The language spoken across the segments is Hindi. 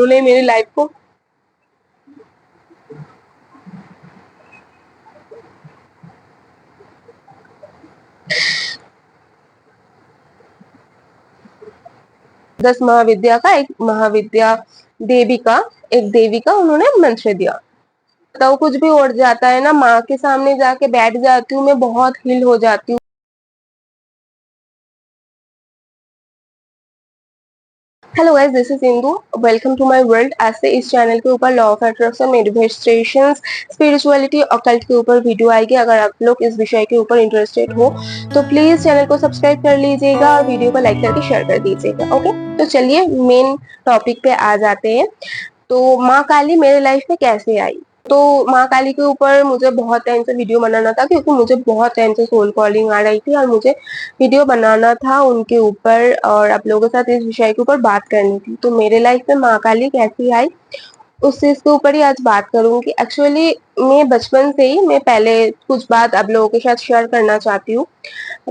उन्होंने मेरी लाइफ को दस महाविद्या का एक महाविद्या देवी का उन्होंने मंत्र दिया। बताओ कुछ भी उड़ जाता है ना, माँ के सामने जाके बैठ जाती हूँ, मैं बहुत हील हो जाती हूँ। Hello guys, this is Indu. Welcome to my world. आज से इस चैनल के ऊपर law of attraction, manifestations, spirituality, occult के ऊपर वीडियो आएगी। अगर आप लोग इस विषय के ऊपर इंटरेस्टेड हो तो प्लीज चैनल को सब्सक्राइब कर लीजिएगा और वीडियो को लाइक करके शेयर कर दीजिएगा। ओके, तो चलिए मेन टॉपिक पे आ जाते हैं। तो माँ काली मेरे लाइफ में कैसे आई? तो माँ काली के ऊपर मुझे बहुत टाइम से वीडियो बनाना था, क्योंकि मुझे बहुत टाइम से सोल कॉलिंग आ रही थी और मुझे वीडियो बनाना था उनके ऊपर और आप लोगों के साथ इस विषय के ऊपर बात करनी थी। तो मेरे लाइफ में माँ काली कैसी आई, उस चीज के ऊपर ही आज बात करूंगी। एक्चुअली मैं बचपन से ही, मैं पहले कुछ बात आप लोगों के साथ शेयर करना चाहती हूँ।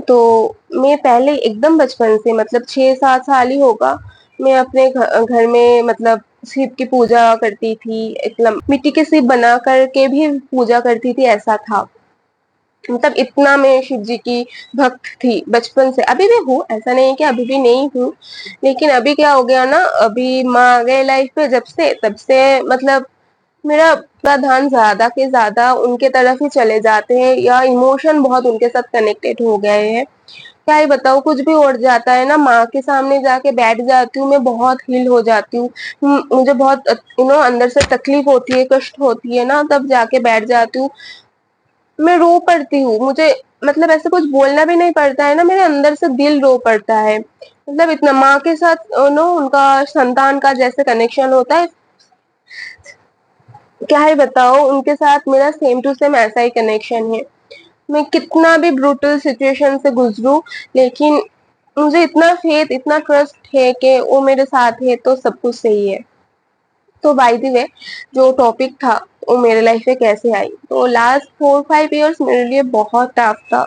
तो मैं पहले एकदम बचपन से, मतलब 6-7 साल ही होगा, मैं अपने घर में मतलब शिव की पूजा करती थी। एक मिट्टी के शिव बना करके भी पूजा करती थी, ऐसा था। मतलब इतना मैं शिव जी की भक्त थी बचपन से। अभी भी हूँ, ऐसा नहीं है कि अभी भी नहीं हूँ, लेकिन अभी क्या हो गया ना, अभी माँ आ गए लाइफ पे जब से, तब से मतलब मेरा पूरा ध्यान ज्यादा के ज्यादा उनके तरफ ही चले जाते हैं, या इमोशन बहुत उनके साथ कनेक्टेड हो गए हैं। क्या ही बताऊँ, कुछ भी उड़ जाता है ना, माँ के सामने जाके बैठ जाती हूँ, मैं बहुत हील हो जाती हूँ। मुझे बहुत अंदर से तकलीफ होती है, कष्ट होती है ना, तब जाके बैठ जाती हूँ। मैं रो पड़ती हूँ, मुझे मतलब ऐसे कुछ बोलना भी नहीं पड़ता है ना, मेरे अंदर से दिल रो पड़ता है। मतलब इतना माँ के साथ उनका संतान का जैसे कनेक्शन होता है, क्या ही बताओ, उनके साथ मेरा सेम टू सेम ऐसा ही कनेक्शन है। मैं कितना भी ब्रूटल सिचुएशन से गुजरूं, लेकिन मुझे इतना फेथ, इतना ट्रस्ट है कि वो मेरे साथ है, तो सब कुछ सही है। तो बाय द वे, जो टॉपिक था वो मेरे लाइफ में कैसे आई, तो लास्ट 4-5 इयर्स मेरे लिए बहुत टफ था।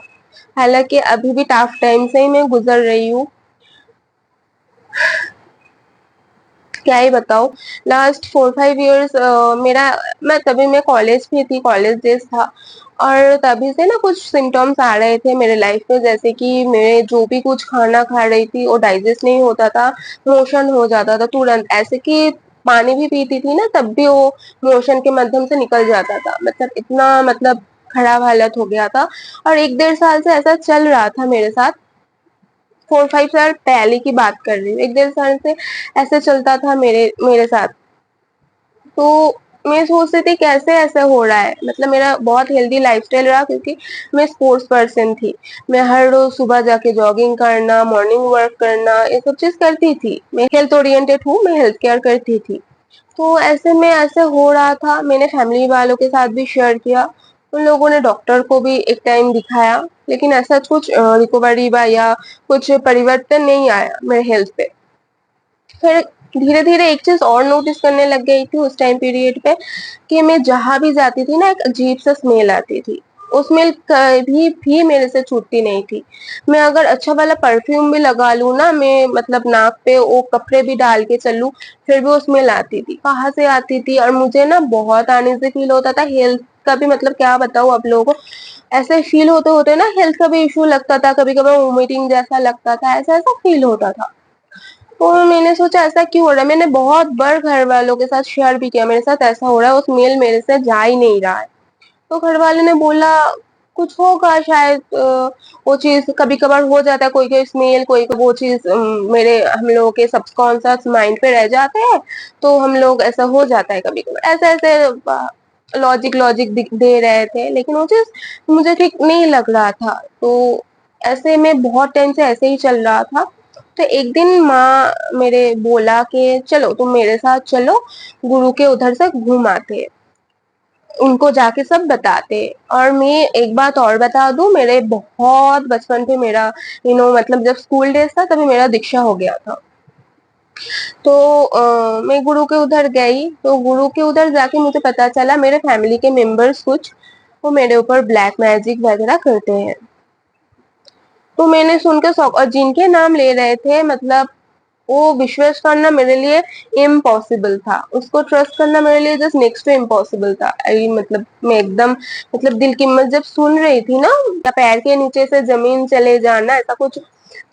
हालांकि अभी भी टफ टाइम से ही मैं गुजर रही हूँ। क्या ही बताऊँ, लास्ट 4-5 इयर्स मेरा, मैं कॉलेज भी थी, कॉलेज डेज था, और तभी से ना कुछ सिम्टम्स आ रहे थे मेरे लाइफ में, जैसे कि मैं जो भी कुछ खाना खा रही थी वो डाइजेस्ट नहीं होता था, मोशन हो जाता था तुरंत, ऐसे कि पानी भी पीती थी ना तब भी वो मोशन के माध्यम से निकल जाता था। मतलब इतना, मतलब खराब हालत हो गया था। और 1-1.5 साल से ऐसा चल रहा था मेरे साथ। 4-5 साल पहले की बात कर रही हूँ, 1-1.5 साल से ऐसे चलता था मेरे मेरे साथ। तो मैं सोचती थी कैसे ऐसा हो रहा है। मतलब मेरा बहुत हेल्दी लाइफस्टाइल रहा, क्योंकि मैं स्पोर्ट्स पर्सन थी। मैं हर रोज सुबह जाके जॉगिंग करना, मॉर्निंग वर्क करना, ये सब चीज करती थी। मैं हेल्थ ओरिएंटेड हूँ, मैं हेल्थ केयर करती थी। तो ऐसे में ऐसे हो रहा था, मैंने फैमिली वालों के साथ भी शेयर किया। उन लोगों ने डॉक्टर को भी एक टाइम दिखाया, लेकिन ऐसा कुछ रिकवरी या कुछ परिवर्तन नहीं आया मेरे हेल्थ पे। फिर धीरे धीरे एक चीज और नोटिस करने लग गई थी उस टाइम पीरियड पे, कि मैं जहां भी जाती थी ना, एक अजीब सा स्मेल आती थी। वो स्मेल कभी भी मेरे से छूटती नहीं थी। मैं अगर अच्छा वाला परफ्यूम भी लगा लूं ना, मैं मतलब नाक पे वो कपड़े भी डाल के चलूं, फिर भी वो स्मेल आती थी। कहाँ से आती थी, और मुझे ना बहुत आने से फील होता था। हेल्थ का भी, मतलब क्या बताऊं आप लोगों को, ऐसे फील होते होते ना हेल्थ का भी इशू लगता था, कभी कभी वोमिटिंग जैसा लगता था, ऐसा ऐसा फील होता था। तो मैंने सोचा ऐसा क्यों हो रहा है। मैंने बहुत बार घर वालों के साथ शेयर भी किया, मेरे साथ ऐसा हो रहा है, उस मेल मेरे से जा ही नहीं रहा है। तो घर वाले ने बोला कुछ होगा शायद, वो चीज कभी कभार हो जाता है, कोई कोई स्मेल, कोई वो चीज मेरे हम लोगों के सबकॉन्शियस माइंड पे रह जाते हैं, तो हम लोग ऐसा हो जाता है कभी कभार, ऐसे ऐसे लॉजिक लॉजिक दे रहे थे, लेकिन वो चीज मुझे ठीक नहीं लग रहा था। तो ऐसे में बहुत टाइम से ऐसे ही चल रहा था। तो एक दिन माँ मेरे बोला कि चलो तुम मेरे साथ चलो, गुरु के उधर से घूम आते, उनको जाके सब बताते। और मैं एक बात और बता दूं, मेरे बहुत बचपन पे मेरा मतलब जब स्कूल डेज था तभी मेरा दीक्षा हो गया था। तो मैं गुरु के उधर गई, तो गुरु के उधर जाके मुझे पता चला मेरे फैमिली के मेंबर्स कुछ, वो मेरे ऊपर ब्लैक मैजिक वगैरह करते हैं। तो मैंने सुनकर शौक, और जिनके नाम ले रहे थे, मतलब वो विश्वास करना मेरे लिए इम्पॉसिबल था, उसको ट्रस्ट करना मेरे लिए जस्ट नेक्स्ट टू इम्पॉसिबल था। मतलब मैं एकदम मतलब दिल की मैं जब सुन रही थी ना, या पैर के नीचे से जमीन चले जाना, ऐसा कुछ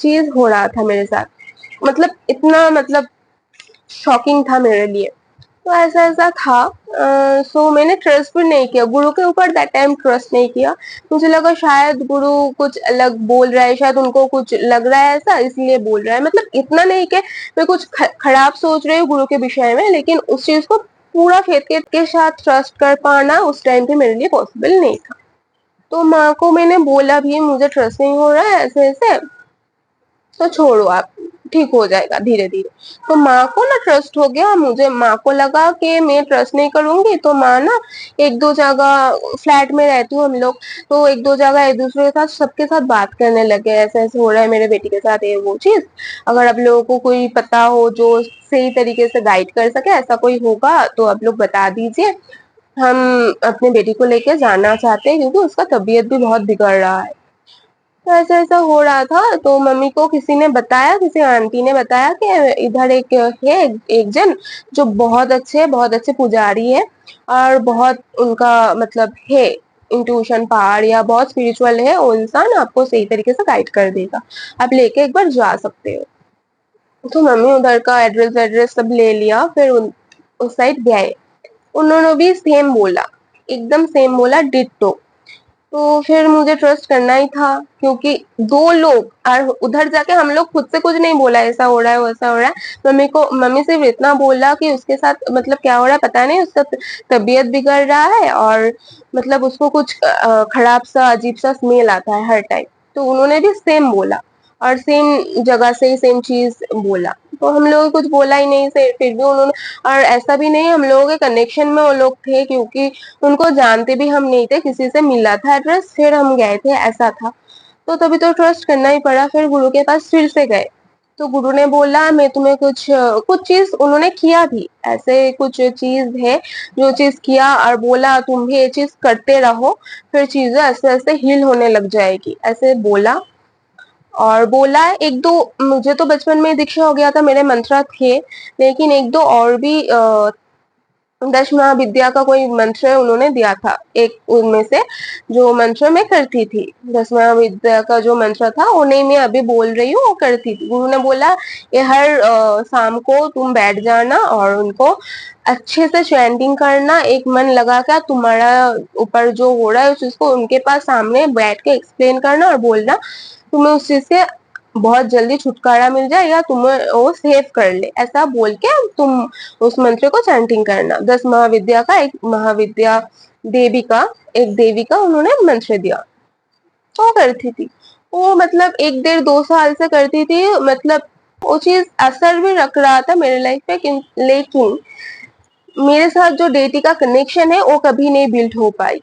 चीज हो रहा था मेरे साथ। मतलब इतना मतलब शॉकिंग था मेरे लिए। तो ऐसा ऐसा था। सो मैंने ट्रस्ट भी नहीं किया गुरु के ऊपर, दैट टाइम ट्रस्ट नहीं किया। मुझे लगा शायद गुरु कुछ अलग बोल रहा है, शायद उनको कुछ लग रहा है ऐसा इसलिए बोल रहा है। मतलब इतना नहीं कि मैं कुछ खराब सोच रही हूँ गुरु के विषय में, लेकिन उस चीज को पूरा फेथ के साथ ट्रस्ट कर पाना उस टाइम पे मेरे लिए पॉसिबल नहीं था। तो माँ को मैंने बोला भी मुझे ट्रस्ट नहीं हो रहा है ऐसे ऐसे, तो छोड़ो आप, ठीक हो जाएगा धीरे धीरे। तो माँ को ना ट्रस्ट हो गया, मुझे माँ को लगा कि मैं ट्रस्ट नहीं करूंगी, तो माँ ना एक दो जगह, फ्लैट में रहती हूँ हम लोग, तो एक दो जगह एक दूसरे के साथ सबके साथ बात करने लगे, ऐसे ऐसे हो रहा है मेरे बेटी के साथ ये वो चीज, अगर आप लोगों को कोई पता हो जो सही तरीके से गाइड कर सके, ऐसा कोई होगा तो आप लोग बता दीजिए, हम अपने बेटी को लेके जाना चाहते हैं क्योंकि उसका तबीयत भी बहुत बिगड़ रहा है। तो ऐसा ऐसा हो रहा था, तो मम्मी को किसी ने बताया, किसी आंटी ने बताया कि इधर एक है, एक जन जो बहुत अच्छे पुजारी है, और बहुत उनका मतलब है इंट्यूशन पावर या बहुत स्पिरिचुअल है वो इंसान, आपको सही तरीके से गाइड कर देगा, आप लेके एक बार जा सकते हो। तो मम्मी उधर का एड्रेस एड्रेस सब ले लिया, फिर उस साइड गए। उन्होंने भी सेम बोला, एकदम सेम बोला, डिट्टो। तो फिर मुझे ट्रस्ट करना ही था, क्योंकि दो लोग, और उधर जाके हम लोग खुद से कुछ नहीं बोला ऐसा हो रहा है वैसा हो रहा है। मम्मी सिर्फ इतना बोला कि उसके साथ मतलब क्या हो रहा है पता नहीं, उसका तबीयत बिगड़ रहा है, और मतलब उसको कुछ खराब सा अजीब सा स्मेल आता है हर टाइम। तो उन्होंने भी सेम बोला, और सेम जगह से ही सेम चीज बोला। तो हम लोग कुछ बोला ही नहीं, फिर भी उन्होंने, और ऐसा भी नहीं हम लोगों के कनेक्शन में वो लोग थे, क्योंकि उनको जानते भी हम नहीं थे, किसी से मिला था एड्रेस, फिर हम गए थे, ऐसा था। तो तभी तो ट्रस्ट करना ही पड़ा, फिर गुरु के पास फिर से गए। तो गुरु ने बोला मैं तुम्हें कुछ कुछ चीज उन्होंने किया भी, ऐसे कुछ चीज है जो चीज किया, और बोला तुम भी ये चीज करते रहो, फिर चीजें ऐसे ऐसे हील होने लग जाएगी, ऐसे बोला। और बोला एक दो, मुझे तो बचपन में दीक्षा हो गया था, मेरे मंत्र थे, लेकिन एक दो और भी दश महाविद्या का कोई मंत्र उन्होंने दिया था, एक उनमें से जो मंत्र मैं करती थी, 10 महाविद्या का जो मंत्र था उन्हें मैं अभी बोल रही हूँ, वो करती थी। गुरु ने बोला ये हर शाम को तुम बैठ जाना और उनको अच्छे से चैंटिंग करना, एक मन लगा कर तुम्हारा ऊपर जो हो रहा है उस चीज को उनके पास सामने बैठ के एक्सप्लेन करना और बोलना, तुम्हें उस चीज से बहुत जल्दी छुटकारा मिल जाए या तुम्हें वो सेव कर ले, ऐसा बोल के तुम उस मंत्र को चैंटिंग करना। 10 महाविद्या का एक महाविद्या देवी का, एक देवी का उन्होंने मंत्र दिया, तो करती थी वो, मतलब 1 डेढ़ 2 साल से करती थी, मतलब वो चीज असर भी रख रहा था मेरे लाइफ पे, लेकिन मेरे साथ जो डेटी का कनेक्शन है वो कभी नहीं बिल्ड हो पाई।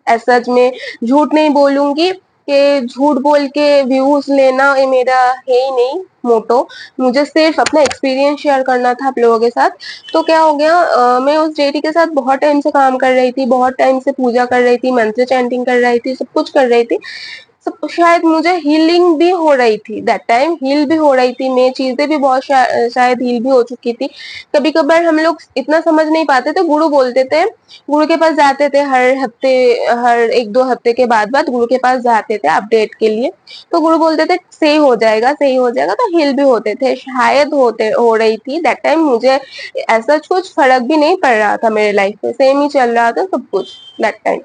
ऐसा मैं झूठ नहीं बोलूंगी कि झूठ बोल के व्यूज लेना ये मेरा है ही नहीं मोटो, मुझे सिर्फ अपना एक्सपीरियंस शेयर करना था आप लोगों के साथ। तो क्या हो गया, मैं उस डेटी के साथ बहुत टाइम से काम कर रही थी, बहुत टाइम से पूजा कर रही थी, मंत्र चैंटिंग कर रही थी, सब कुछ कर रही थी, सब शायद मुझे हीलिंग भी हो रही थी, दैट टाइम हील भी हो रही थी मैं, चीजें भी बहुत शायद हील भी हो चुकी थी। कभी कभार हम लोग इतना समझ नहीं पाते थे, गुरु बोलते थे, गुरु के पास जाते थे हर हफ्ते, हर 1 2 हफ्ते के बाद बाद गुरु के पास जाते थे अपडेट के लिए। तो गुरु बोलते थे सही हो जाएगा सही हो जाएगा, तो हील भी होते थे, शायद होते हो रही थी दैट टाइम। मुझे ऐसा कुछ फर्क भी नहीं पड़ रहा था, मेरे लाइफ में सेम ही चल रहा था सब कुछ दैट टाइम।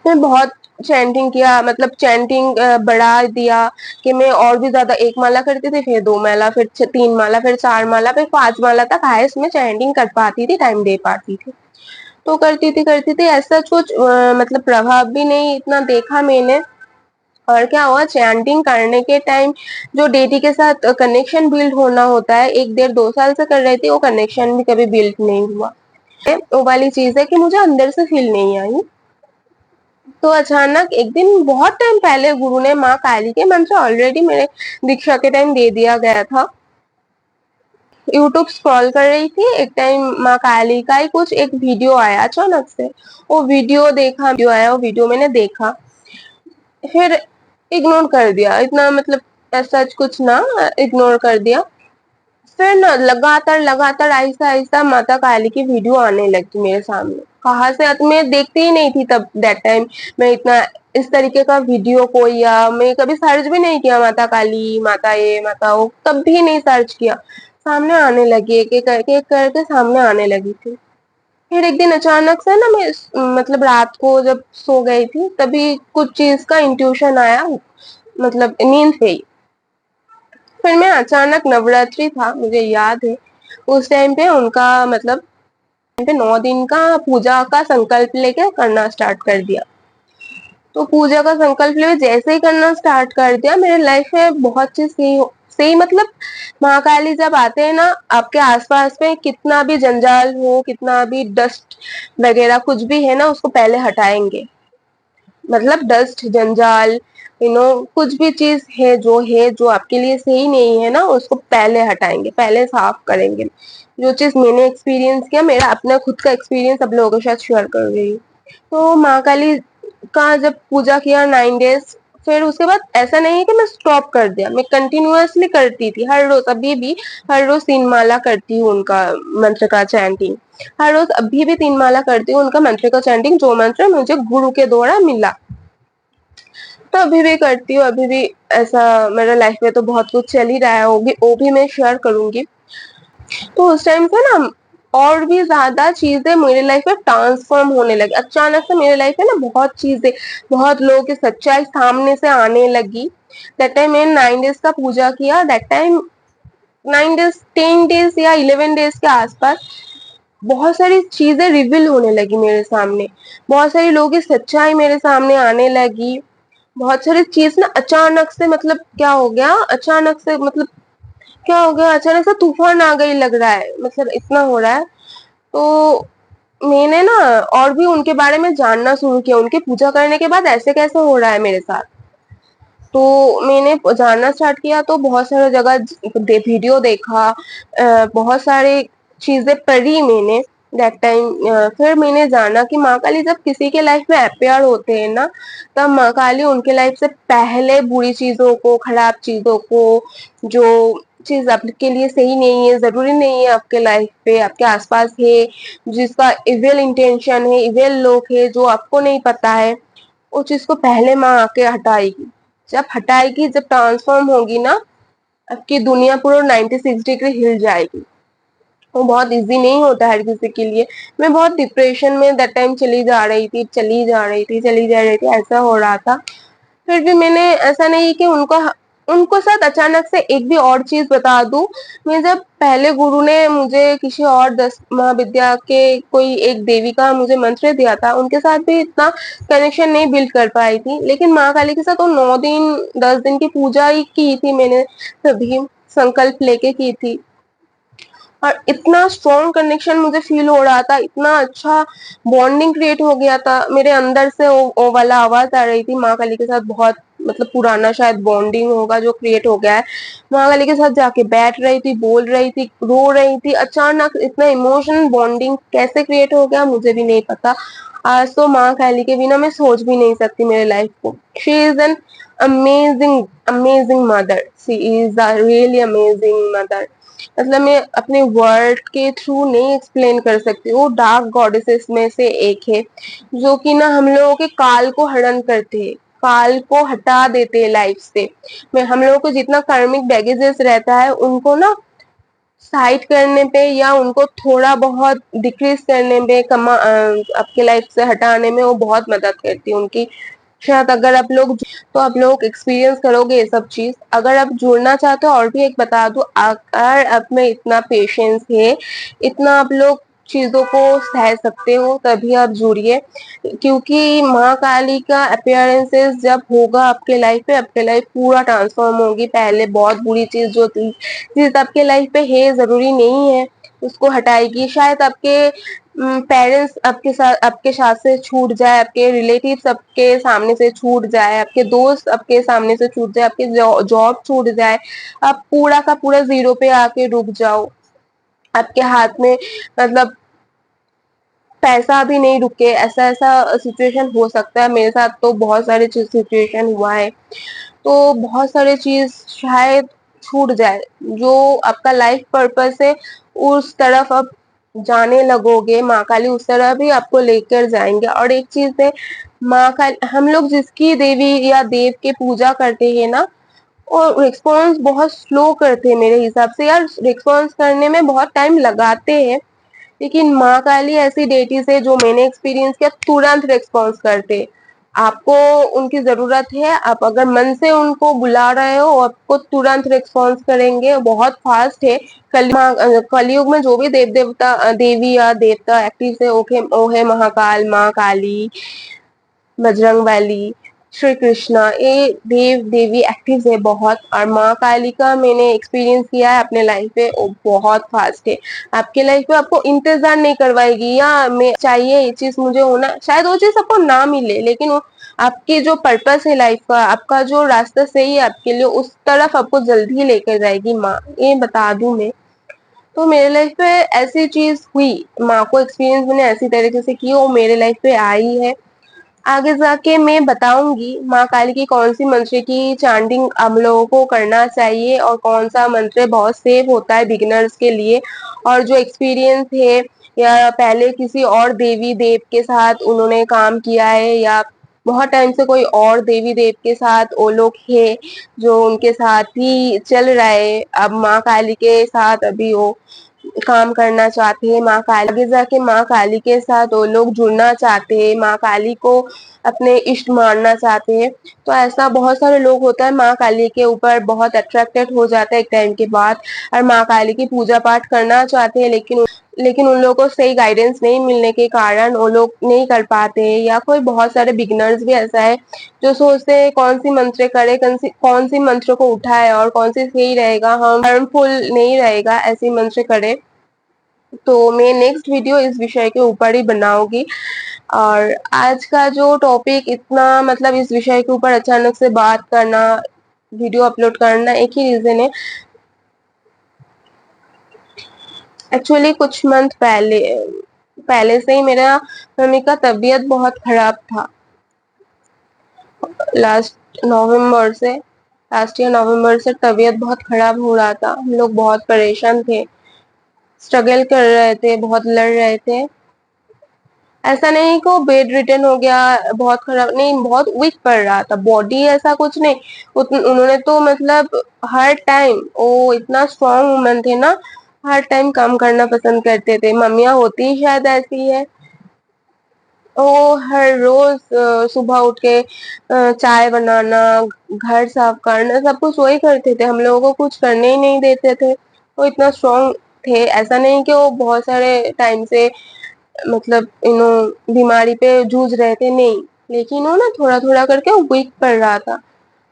मैं बहुत चैंटिंग किया, मतलब चैंटिंग बढ़ा दिया कि मैं और भी ज्यादा, 1 माला करती थी, फिर 2 माला, फिर 3 माला, फिर 4 माला, फिर 5 माला तक हाईएस्ट में चैंटिंग कर पाती थी, टाइम दे पाती थी। तो करती थी ऐसा कुछ मतलब प्रभाव भी नहीं इतना देखा मैंने। और क्या हुआ, चैंटिंग करने के टाइम जो डेटी के साथ कनेक्शन बिल्ड होना होता है, 1 डेढ़ 2 साल से कर रही थी, वो कनेक्शन भी कभी बिल्ड नहीं हुआ। वो वाली चीज है कि मुझे अंदर से फील नहीं आई। तो अचानक एक दिन बहुत टाइम पहले गुरु ने माँ काली के मंत्र ऑलरेडी मेरे दीक्षा के टाइम दे दिया गया था। यूट्यूब स्क्रॉल कर रही थी, एक टाइम माँ काली का ही कुछ एक वीडियो आया अचानक से, वो वीडियो देखा, वीडियो आया, वो वीडियो मैंने देखा, फिर इग्नोर कर दिया, इतना मतलब ऐसा कुछ ना, इग्नोर कर दिया। फिर ना लगातार लगातार आहिस्ता-आहिस्ता माता काली की वीडियो आने लगी मेरे सामने। कहाँ से आती, मैं देखती ही नहीं थी तब दैट टाइम। मैं इतना इस तरीके का वीडियो कोई, या मैं कभी सर्च भी नहीं किया माता काली, माता ये, माता वो, कभी नहीं सर्च किया। सामने आने लगी, एक-एक करके सामने आने लगी थी। फिर एक दिन अचानक से ना मैं मतलब रात को जब सो गई थी तभी कुछ चीज़ का इंट्यूशन आया, मतलब नींद से ही। फिर मैं अचानक, नवरात्रि था मुझे याद है, उस टाइम पे उनका मतलब पे 9 दिन का पूजा का संकल्प लेके करना स्टार्ट कर दिया। तो पूजा का संकल्प लेके जैसे ही करना स्टार्ट कर दिया, मेरे लाइफ में बहुत चीज़ सही मतलब महाकाली जब आते हैं ना, आपके आस-पास में कितना भी जंजाल हो, कितना भी डस्ट वगैरह कुछ भी है ना, उसको पहले हटाएँगे। मतलब डस्ट, जंजाल, कुछ भी चीज़ है जो आपके लिए सही नहीं है ना, उसको पहले हटाएँगे, पहले साफ करेंगे। जो चीज़ मैंने एक्सपीरियंस किया, मेरा अपना खुद का एक्सपीरियंस सब लोगों के साथ शेयर कर रही हूँ। तो माँ काली का जब पूजा किया 9 डेज़, फिर उसके बाद ऐसा नहीं है कि मैं स्टॉप कर दिया, मैं कंटिन्यूअसली करती थी, हर रोज़ अभी भी हर रोज़ 3 माला करती हूँ उनका मंत्र का चैंटिंग। हर रोज़ अभी भी 3 माला करती हूँ उनका मंत्र का चैंटिंग, जो मंत्र मुझे गुरु के द्वारा मिला। तो अभी भी करती हूँ, अभी भी ऐसा मेरे लाइफ में तो बहुत कुछ चल ही रहा है, वो भी मैं शेयर करूँगी। तो उस टाइम से ना और भी ज़्यादा चीज़ें मेरे लाइफ में ट्रांसफ़ॉर्म होने लगी। अचानक से मेरे लाइफ में ना बहुत चीज़ें, बहुत लोगों की सच्चाई सामने से आने लगी। दैट टाइम मैंने 9 डेज़ का पूजा किया, दैट टाइम 9 डेज़, 10 डेज़ या 11 डेज़ के आस-पास बहुत सारी चीज़ें रिवील होने लगी मेरे सामने। बहुत सारे लोगों की सच्चाई मेरे सामने आने लगी। बहुत सारी चीज़ ना अचानक से, मतलब क्या हो गया, अचानक से मतलब क्या हो गया, अचानक से तूफान आ गई लग रहा है, मतलब इतना हो रहा है। तो मैंने ना और भी उनके बारे में जानना शुरू किया, उनकी पूजा करने के बाद ऐसे कैसे हो रहा है मेरे साथ। तो मैंने जानना स्टार्ट किया, तो बहुत सारी जगह वीडियो देखा, बहुत सारी चीज़ें पढ़ी मैंने दैट टाइम। फिर मैंने जाना कि माँ काली जब किसी के लाइफ में अपीयर होते हैं ना, तब माँ काली उनके लाइफ से पहले बुरी चीज़ों को, खराब चीज़ों को, जो चीज़ आपके लिए सही नहीं है, ज़रूरी नहीं है आपके लाइफ पे, आपके आस-पास है, जिसका इविल इंटेंशन है, इविल लोग हैं जो आपको नहीं पता है, उस चीज़ को पहले माँ आके हटाएगी। जब हटाएगी, जब ट्रांसफ़ॉर्म होगी ना, आपकी दुनिया पूरा 96 डिग्री हिल जाएगी। वो बहुत ईज़ी नहीं होता हर किसी के लिए। मैं बहुत डिप्रेशन में दैट टाइम चली जा रही थी, चली जा रही थी, चली जा रही थी, ऐसा हो रहा था। फिर भी मैंने, ऐसा नहीं कि उनको साथ अचानक से एक भी और चीज़ बता दूँ, मैं जब पहले गुरु ने मुझे किसी और 10 महाविद्या के कोई एक देवी का मुझे मंत्र दिया था, उनके साथ भी इतना कनेक्शन नहीं बिल्ड कर पाई थी। लेकिन माँ काली के साथ वो 9 दिन, 10 दिन की पूजा ही की थी मैंने, तभी संकल्प लेके की थी। और इतना स्ट्रॉन्ग कनेक्शन मुझे फ़ील हो रहा था, इतना अच्छा बॉन्डिंग क्रिएट हो गया था, मेरे अंदर से वो वाला आवाज़ आ रही थी, माँ काली के साथ बहुत मतलब पुराना शायद बॉन्डिंग होगा जो क्रिएट हो गया है। माँ काली के साथ जाके बैठ रही थी, बोल रही थी, रो रही थी, अचानक इतना इमोशनल बॉन्डिंग कैसे क्रिएट हो गया मुझे भी नहीं पता। आज तो माँ काली के बिना मैं सोच भी नहीं सकती मेरे लाइफ़ को। She is an amazing, amazing mother, she is a really amazing mother. मतलब मैं अपने वर्ड के थ्रू नहीं एक्सप्लेन कर सकती। वो डार्क गॉडेसेस में से एक है, जो कि ना हम लोगों के काल को हरण करते हैं, काल को हटा देते हैं लाइफ से। मैं हम लोगों को जितना कार्मिक बैगेजेस रहता है, उनको ना साइड करने पे या उनको थोड़ा बहुत डिक्रीज करने पे, आपके लाइफ से हटाने में वो बहुत मदद करती है उनकी। शायद अगर आप लोग, तो आप लोग एक्सपीरियंस करोगे ये सब चीज़। अगर आप जुड़ना चाहते हो, और भी एक बता दूँ, अगर आप में इतना पेशेंस है, इतना आप लोग चीज़ों को सह सकते हो, तभी आप जुड़िए। क्योंकि माँ काली का अपीयरेंसेस जब होगा आपके लाइफ पे, आपकी लाइफ पूरा ट्रांसफॉर्म होगी। पहले बहुत बुरी चीज़ जो थी, चीज़ आपके लाइफ पे है, ज़रूरी नहीं है, उसको हटाएगी। शायद आपके पेरेंट्स आपके साथ से छूट जाए, आपके रिलेटिव्स आपके सामने से छूट जाए, आपके दोस्त आपके सामने से छूट जाए, आपकी जॉब छूट जाए, आप पूरा का पूरा ज़ीरो पे आके रुक जाओ। आपके हाथ में मतलब पैसा भी नहीं रुके, ऐसा-ऐसा सिचुएशन हो सकता है। मेरे साथ तो बहुत सारे सिचुएशन हुआ है। तो बहुत सारी चीज़ शायद छूट जाए, जो आपका लाइफ पर्पस है उस तरफ आप जाने लगोगे, माँ काली उस तरह भी आपको लेकर जाएँगे। और एक चीज़ है, माँ काल हम लोग जिसकी देवी या देव की पूजा करते हैं ना, और रिस्पॉन्स बहुत स्लो करते हैं मेरे हिसाब से यार, रिस्पॉन्स करने में बहुत टाइम लगाते हैं। लेकिन माँ काली ऐसी डेटीज है जो मैंने एक्सपीरियंस किया, तुरंत रिस्पॉन्स करते। आपको उनकी जरूरत है, आप अगर मन से उनको बुला रहे हो, आपको तुरंत रिस्पॉन्स करेंगे, बहुत फास्ट है। कलयुग में जो भी देव देवता देवी या देवता एक्टिव है, ओके वो है महाकाल, माँ काली, बजरंगबली, श्री कृष्णा, ये देव देवी एक्टिव है बहुत। और माँ काली का मैंने एक्सपीरियंस किया है अपने लाइफ में, वो बहुत फास्ट है। आपके लाइफ में आपको इंतजार नहीं करवाएगी, या मैं चाहिए ये चीज मुझे होना, शायद वो चीज आपको ना मिले, लेकिन वो आपकी जो पर्पस है लाइफ का, आपका जो रास्ता सही है आपके लिए, उस तरफ आपको जल्दी लेकर जाएगी माँ, ये बता दूं मैं। तो मेरे लाइफ में ऐसी चीज हुई, माँ को एक्सपीरियंस मैंने ऐसी तरीके से की, वो मेरे लाइफ पे आई है। आगे जाके मैं बताऊंगी माँ काली की कौन सी मंत्र की चांटिंग हम लोगों को करना चाहिए, और कौन सा मंत्र बहुत सेफ होता है बिगिनर्स के लिए। और जो एक्सपीरियंस है, या पहले किसी और देवी देव के साथ उन्होंने काम किया है, या बहुत टाइम से कोई और देवी देव के साथ वो लोग है जो उनके साथ ही चल रहा है, अब माँ काली के साथ अभी वो काम करना चाहते हैं, माँ काली आगे जाके माँ काली के साथ वो लोग जुड़ना चाहते हैं, माँ काली को अपने इष्ट मानना चाहते हैं। तो ऐसा बहुत सारे लोग होता है, माँ काली के ऊपर बहुत अट्रैक्टेड हो जाता है एक टाइम के बाद, और माँ काली की पूजा पाठ करना चाहते हैं, लेकिन उन लोगों को सही गाइडेंस नहीं मिलने के कारण वो लोग नहीं कर पाते। या कोई बहुत सारे बिगिनर्स भी ऐसा है जो सोचते हैं कौन सी मंत्र करे, कौन सी मंत्र को उठाए और कौन सी सही रहेगा, हम हार्मफुल नहीं रहेगा ऐसी मंत्र करे। तो मैं नेक्स्ट वीडियो इस विषय के ऊपर ही बनाऊंगी। और आज का जो टॉपिक इतना, मतलब इस विषय के ऊपर अचानक से बात करना, वीडियो अपलोड करना, एक ही रीजन है। एक्चुअली कुछ मंथ पहले पहले से ही मेरा मम्मी का तबीयत बहुत खराब था। लास्ट नवंबर से लास्ट ईयर नवंबर से तबीयत बहुत खराब हो रहा था, हम लोग बहुत परेशान थे, स्ट्रगल कर रहे थे, बहुत लड़ रहे थे। ऐसा नहीं को बेड रिटर्न हो गया, बहुत खराब नहीं, बहुत वीक पड़ रहा था बॉडी, ऐसा कुछ नहीं। उन्होंने तो मतलब हर टाइम, वो इतना स्ट्रांग वुमन थे ना, हर टाइम काम करना पसंद करते थे, मम्मियाँ होती ही शायद ऐसी है। वो हर रोज सुबह उठ के चाय बनाना, घर साफ करना, सब कुछ वही करते थे, हम लोगों को कुछ करने ही नहीं देते थे। वो इतना स्ट्रांग थे, ऐसा नहीं कि वो बहुत सारे टाइम से मतलब बीमारी पे जूझ रहे थे, नहीं। लेकिन वो ना थोड़ा थोड़ा करके वो वीक पड़ रहा था,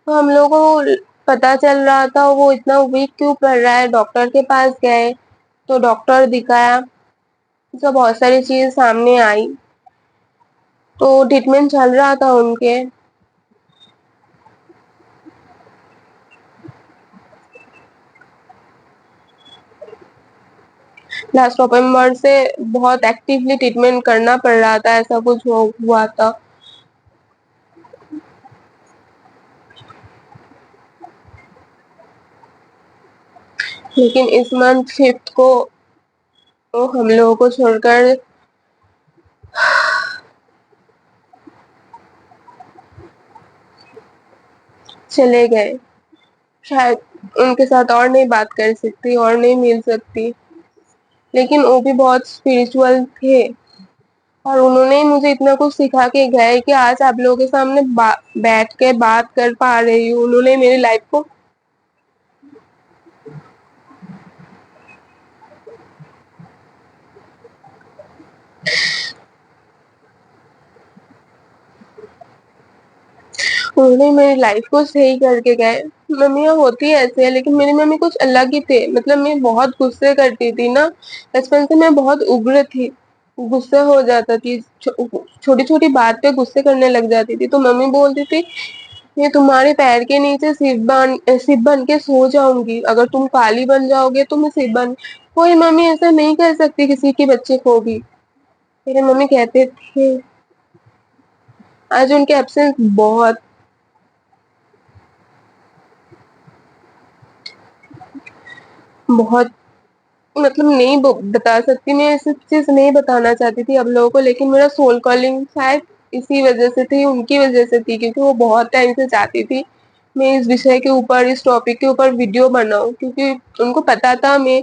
तो हम लोगों को पता चल रहा था वो इतना वीक क्यों पड़ रहा है, डॉक्टर के पास गए, तो डॉक्टर दिखाया, तो बहुत सारी चीज सामने आई, तो ट्रीटमेंट चल रहा था उनके। लास्ट नवंबर से बहुत एक्टिवली ट्रीटमेंट करना पड़ रहा था, ऐसा कुछ हुआ था। लेकिन इस मंथ 5 को वो हम लोगों को छोड़कर चले गए। शायद उनके साथ और नहीं बात कर सकती और नहीं मिल सकती, लेकिन वो भी बहुत स्पिरिचुअल थे, और उन्होंने ही मुझे इतना कुछ सिखा के गए कि आज आप लोगों के सामने बैठ के बात कर पा रही हूँ। उन्होंने मेरी लाइफ को, उन्होंने मेरी लाइफ को सही करके गए। मम्मियाँ होती है ऐसे है, लेकिन मेरी मम्मी कुछ अलग ही थे, मतलब मैं बहुत गुस्से करती थी ना, बचपन से मैं बहुत उग्र थी, गुस्से हो जाता थी, छोटी छोटी बात पे गुस्से करने लग जाती थी। तो मम्मी बोलती थी मैं तुम्हारे पैर के नीचे सिर बन के सो जाऊंगी, अगर तुम काली बन जाओगे तो मैं सिर बन। कोई मम्मी ऐसा नहीं कर सकती किसी के बच्चे को भी, मेरे मम्मी कहते थे। आज उनके एब्सेंस बहुत, बहुत मतलब नहीं बता सकती, मैं ऐसी चीज़ नहीं बताना चाहती थी आप लोगों को, लेकिन मेरा सोल कॉलिंग शायद इसी वज़ह से थी, उनकी वज़ह से थी, क्योंकि वो बहुत टाइम से चाहती थी, मैं इस विषय के ऊपर, इस टॉपिक के ऊपर वीडियो बनाऊँ, क्योंकि उनको पता था मैं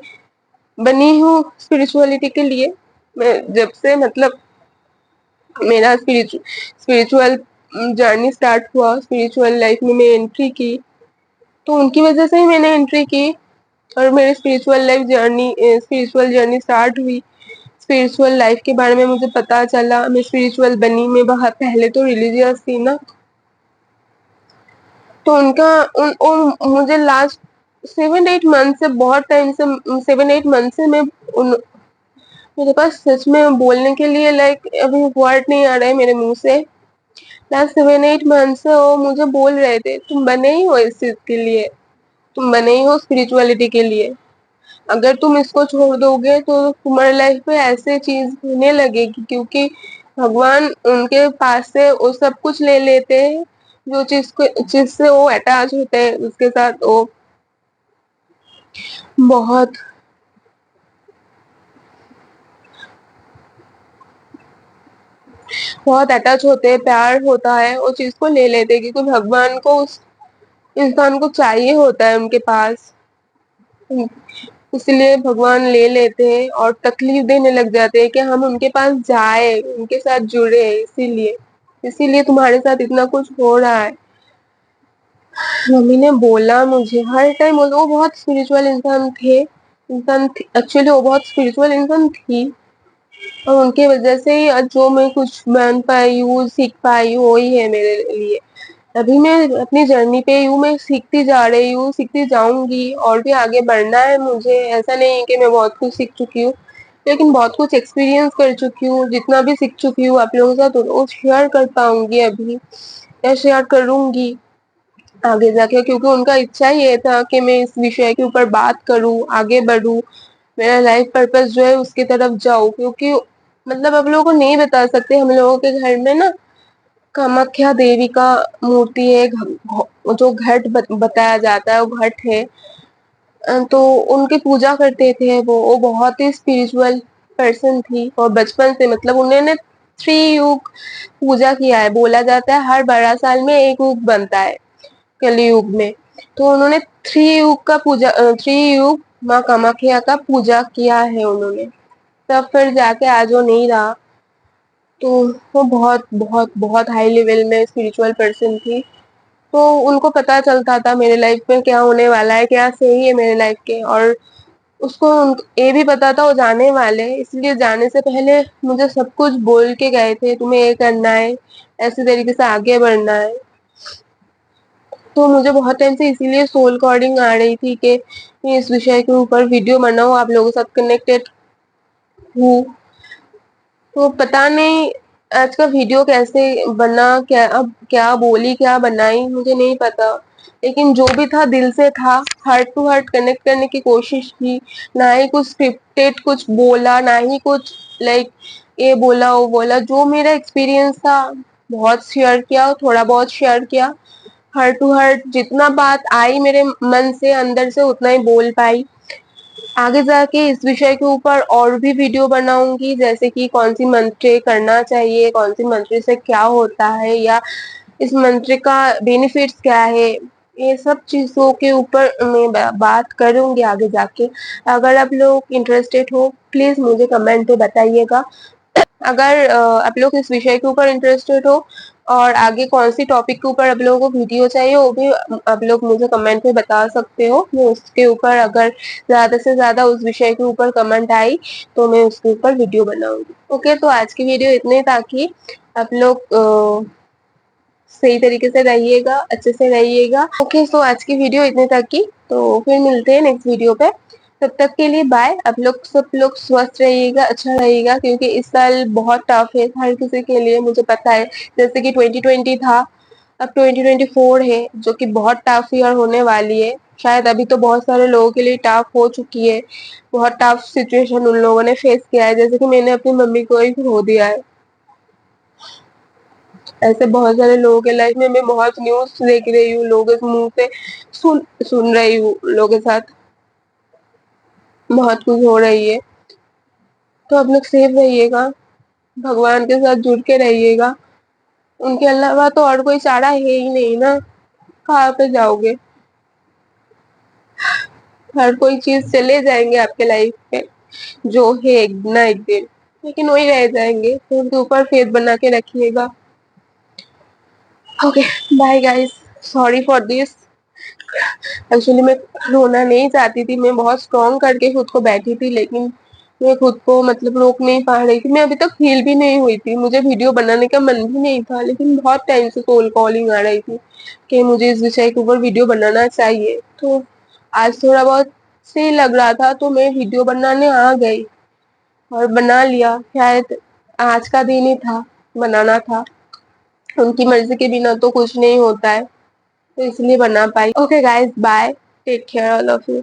बनी हूँ स्पिरिचुअलिटी के लिए। मैं जब से मतलब मेरा स्पिरिचुअल जर्नी स्टार्ट हुआ, स्पिरिचुअल लाइफ में मैं एंट्री की, तो उनकी वज़ह से ही मैंने एंट्री की और मेरी स्पिरिचुअल जर्नी स्टार्ट हुई। स्पिरिचुअल लाइफ के बारे में मुझे पता चला, मैं स्पिरिचुअल बनी। मैं बहुत पहले तो रिलीजियस थी ना, तो उनका उन मुझे लास्ट 7-8 मंथ से, बहुत टाइम से, 7-8 मंथ से मैं उन मेरे पास सच में बोलने के लिए अभी वर्ड नहीं आ रहा है मेरे मुंह से। लास्ट 7-8 मंथ से वो मुझे बोल रहे थे, तुम बने ही हो इस चीज के लिए, तुम बने ही हो स्पिरिचुअलिटी के लिए। अगर तुम इसको छोड़ दोगे तो तुम्हारी लाइफ में ऐसे चीज होने लगेगी, क्योंकि भगवान उनके पास से वो सब कुछ ले लेते हैं, जो चीज से वो अटैच होते हैं उसके साथ वो बहुत बहुत अटैच होते हैं, प्यार होता है, वो चीज को ले लेते हैं, क्योंकि भगवान को उस इंसान को चाहिए होता है उनके पास। इसलिए भगवान ले लेते हैं और तकलीफ देने लग जाते हैं कि हम उनके पास जाए, उनके साथ जुड़े। इसीलिए इसीलिए तुम्हारे साथ इतना कुछ हो रहा है। मम्मी ने बोला मुझे हर टाइम, वो बहुत स्पिरिचुअल इंसान थी, एक्चुअली वो बहुत स्पिरिचुअल इंसान थी, और उनकी वजह से ही आज जो मैं कुछ बन पाई हूँ, सीख पाई हूँ, वही है मेरे लिए। अभी मैं अपनी जर्नी पे हूँ, मैं सीखती जा रही हूँ, सीखती जाऊंगी, और भी आगे बढ़ना है मुझे। ऐसा नहीं है कि मैं बहुत कुछ सीख चुकी हूँ, लेकिन बहुत कुछ एक्सपीरियंस कर चुकी हूँ, जितना भी सीख चुकी हूँ आप लोगों के साथ वो शेयर कर पाऊंगी अभी, या शेयर करूंगी आगे जाके, क्योंकि उनका इच्छा ये था कि मैं इस विषय के ऊपर बात करूं, आगे बढ़ूं, मेरा लाइफ पर्पस जो है उसकी तरफ जाऊं। क्योंकि मतलब आप लोगों को नहीं बता सकते, हम लोगों के घर में ना कामाख्या देवी का मूर्ति है, जो घट बताया जाता है, वो घट है। तो उनकी पूजा करते थे वो बहुत ही स्पिरिचुअल पर्सन थी, और बचपन से मतलब उन्होंने 3 युग पूजा किया है। बोला जाता है हर 12 साल में एक युग बनता है कलयुग में, तो उन्होंने 3 युग माँ कामाख्या का पूजा किया है उन्होंने, तब फिर जाके आज वो नहीं रहा। तो वो बहुत बहुत बहुत हाई लेवल में स्पिरिचुअल पर्सन थी, तो उनको पता चलता था मेरे लाइफ में क्या होने वाला है, क्या सही है मेरे लाइफ के, और ये भी पता था वो जाने वाले हैं, इसलिए जाने से पहले मुझे सब कुछ बोल के गए थे, तुम्हें ये करना है, ऐसे तरीके से आगे बढ़ना है। तो मुझे बहुत टाइम से इसीलिए सोल रिकॉर्डिंग आ रही थी कि मैं इस विषय के ऊपर वीडियो बनाऊं, आप लोगों के साथ कनेक्टेड हूँ। तो पता नहीं आज का वीडियो कैसे बना, क्या अब क्या बोली क्या बनाई मुझे नहीं पता, लेकिन जो भी था दिल से था, हार्ट टू हार्ट कनेक्ट करने की कोशिश की। ना ही कुछ स्क्रिप्टेड कुछ बोला, ना ही कुछ लाइक ये बोला वो बोला, जो मेरा एक्सपीरियंस था बहुत शेयर किया, थोड़ा बहुत शेयर किया, हार्ट टू हार्ट जितना बात आई मेरे मन से अंदर से उतना ही बोल पाई। आगे जाके इस विषय के ऊपर और भी वीडियो बनाऊंगी, जैसे कि कौन सी मंत्र करना चाहिए, कौन सी मंत्र से क्या होता है, या इस मंत्र का बेनिफिट्स क्या है, ये सब चीजों के ऊपर मैं बात करूंगी आगे जाके। अगर आप लोग इंटरेस्टेड हो प्लीज मुझे कमेंट पे बताइएगा। अगर आप लोग इस विषय के ऊपर इंटरेस्टेड हो और आगे कौन सी टॉपिक के ऊपर आप लोगों को वीडियो चाहिए, वो भी आप लोग मुझे कमेंट में बता सकते हो। मैं उसके ऊपर अगर ज्यादा से ज्यादा उस विषय के ऊपर कमेंट आई तो मैं उसके ऊपर वीडियो बनाऊंगी। ओके, तो आज की वीडियो इतने ताकि आप लोग सही तरीके से रहिएगा, अच्छे से रहिएगा। ओके, सो आज की वीडियो इतने तक की, तो फिर मिलते हैं नेक्स्ट वीडियो पे। तब तक के लिए बाय। आप लोग सब लोग स्वस्थ रहिएगा, अच्छा रहिएगा, क्योंकि इस साल बहुत टफ है हर किसी के लिए, मुझे पता है। जैसे कि 2020 था, अब 2024 है, जो कि बहुत टफ ईयर होने वाली है। शायद अभी तो बहुत सारे लोगों के लिए टफ हो चुकी है, बहुत टफ सिचुएशन उन लोगों ने फेस किया है, जैसे कि मैंने अपनी मम्मी को ही खो दिया है। ऐसे बहुत सारे लोगों के लाइफ में मैं बहुत न्यूज देख रही हूँ, लोगों के मुंह से सुन सुन रही हूँ लोगों के साथ। बहुत कुछ हो रही है। तो आप लोग सेफ रहिएगा, भगवान के साथ जुड़ के रहिएगा, उनके अलावा तो और कोई चारा है ही नहीं ना, कहाँ पे जाओगे। हर कोई चीज चले जाएंगे आपके लाइफ में जो है एक ना एक दिन, लेकिन वही रह जाएंगे, तो उनके ऊपर फेथ बना के रखिएगा। Okay, bye guys, sorry for this. Actually मैं रोना नहीं चाहती थी, मैं बहुत स्ट्रॉन्ग करके खुद को बैठी थी, लेकिन मैं खुद को मतलब रोक नहीं पा रही थी। मैं अभी तक हील भी नहीं हुई थी, मुझे वीडियो बनाने का मन भी नहीं था, लेकिन बहुत टाइम से सोल कॉलिंग आ रही थी कि मुझे इस विषय के ऊपर वीडियो बनाना चाहिए। तो आज थोड़ा बहुत सही लग रहा था, तो मैं वीडियो बनाने आ गई और बना लिया। शायद आज का दिन ही था, बनाना था। उनकी मर्जी के बिना तो कुछ नहीं होता है, तो इसलिए बना पाई। Okay guys, bye, take care all of you.